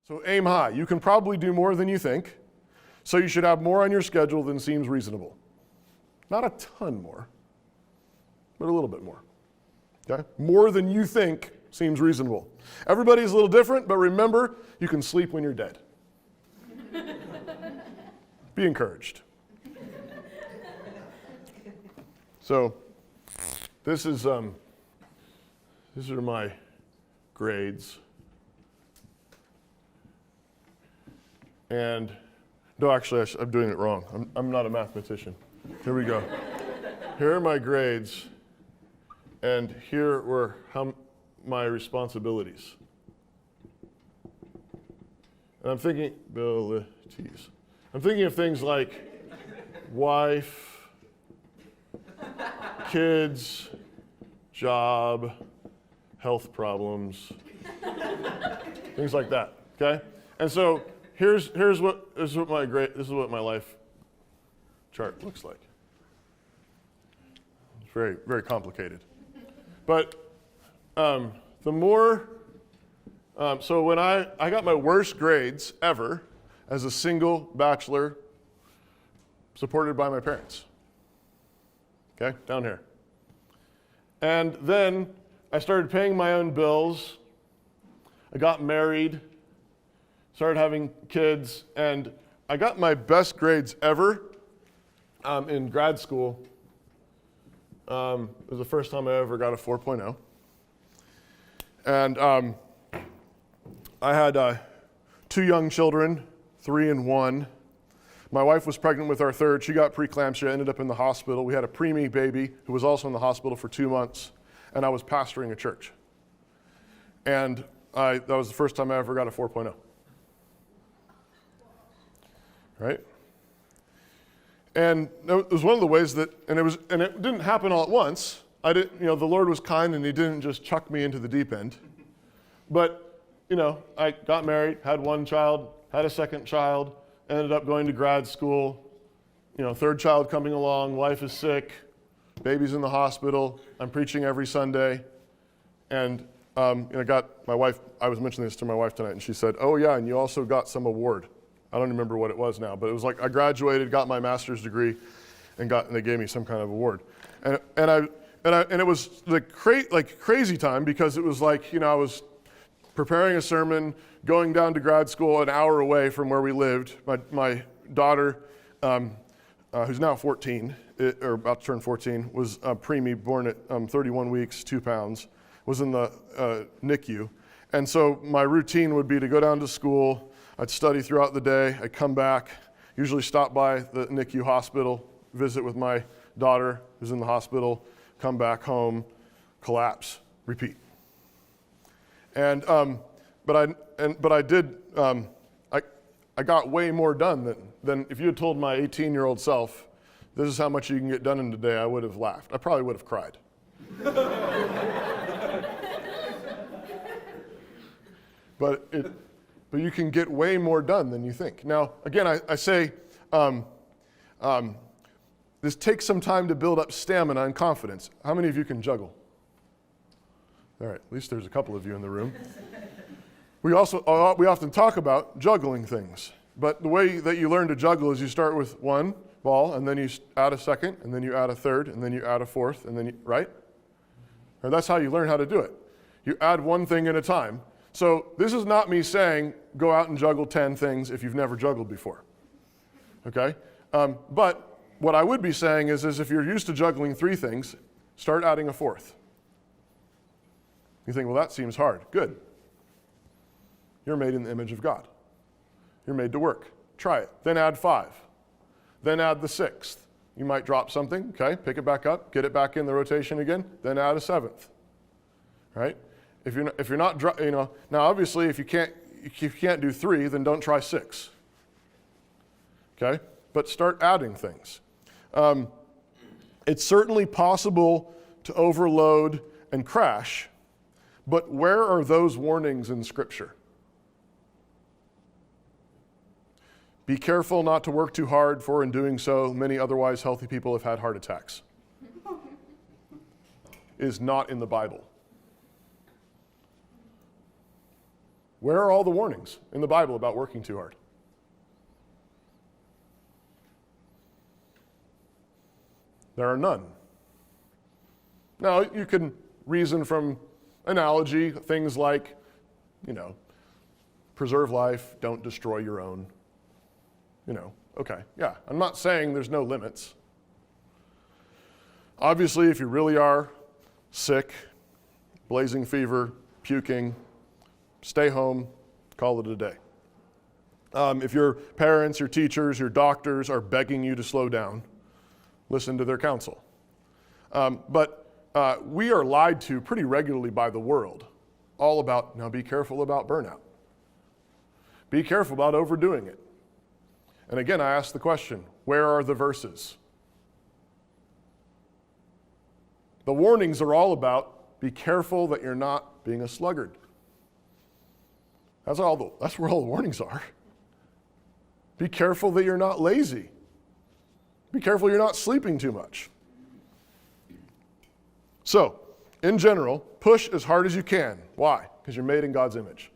So aim high. You can probably do more than you think, so you should have more on your schedule than seems reasonable. Not a ton more, but a little bit more. Okay? More than you think seems reasonable. Everybody's a little different, but remember, you can sleep when you're dead. Be encouraged. So, these are my grades. And, no, actually, I'm doing it wrong. I'm not a mathematician. Here we go. Here are my grades, and here were my responsibilities. And I'm thinking, abilities. I'm thinking of things like wife, kids, job, health problems, things like that. Okay, and so this is what my life chart looks like. It's very, very complicated, but the more. So when I got my worst grades ever as a single bachelor, supported by my parents. Okay, down here. And then I started paying my own bills. I got married, started having kids, and I got my best grades ever in grad school. It was the first time I ever got a 4.0. And I had 2 young children, 3 and 1. My wife was pregnant with our third. She got preeclampsia, ended up in the hospital. We had a preemie baby who was also in the hospital for 2 months, and I was pastoring a church. And that was the first time I ever got a 4.0. Right? And it was one of the ways that, and it didn't happen all at once. The Lord was kind and He didn't just chuck me into the deep end. But I got married, had 1 child, had a second child, ended up going to grad school, third child coming along, wife is sick, baby's in the hospital, I'm preaching every Sunday, and I got my wife, I was mentioning this to my wife tonight, and she said, oh yeah, and you also got some award. I don't remember what it was now, but it was like I graduated, got my master's degree, and they gave me some kind of award. And it was crazy time, because it was like, I was preparing a sermon, going down to grad school an hour away from where we lived. My daughter, who's now 14, or about to turn 14, was preemie, born at 31 weeks, 2 pounds, was in the NICU. And so my routine would be to go down to school, I'd study throughout the day, I'd come back, usually stop by the NICU hospital, visit with my daughter who's in the hospital, come back home, collapse, repeat. And I got way more done than if you had told my 18-year-old self, this is how much you can get done in a day, I would have laughed. I probably would have cried. But you can get way more done than you think. Now, again, I say this takes some time to build up stamina and confidence. How many of you can juggle? All right, at least there's a couple of you in the room. We often talk about juggling things, but the way that you learn to juggle is you start with 1 ball, and then you add a second, and then you add a third, and then you add a fourth, and then right? And that's how you learn how to do it. You add one thing at a time. So this is not me saying go out and juggle 10 things if you've never juggled before, okay? But what I would be saying is if you're used to juggling 3 things, start adding a 4th. You think, well, that seems hard. Good. You're made in the image of God. You're made to work. Try it. Then add 5. Then add the 6th. You might drop something, okay? Pick it back up, get it back in the rotation again, then add a 7th. Right? If you're not, now obviously if you can't do 3, then don't try 6. Okay? But start adding things. It's certainly possible to overload and crash, but where are those warnings in Scripture? Be careful not to work too hard, for in doing so, many otherwise healthy people have had heart attacks. Is not in the Bible. Where are all the warnings in the Bible about working too hard? There are none. Now, you can reason from analogy, things like, preserve life, don't destroy your own. Okay, yeah. I'm not saying there's no limits. Obviously, if you really are sick, blazing fever, puking, stay home, call it a day. If your parents, your teachers, your doctors are begging you to slow down, listen to their counsel. But we are lied to pretty regularly by the world, all about, now be careful about burnout. Be careful about overdoing it. And again, I ask the question, where are the verses? The warnings are all about, be careful that you're not being a sluggard. That's where all the warnings are. Be careful that you're not lazy. Be careful you're not sleeping too much. So, in general, push as hard as you can. Why? Because you're made in God's image.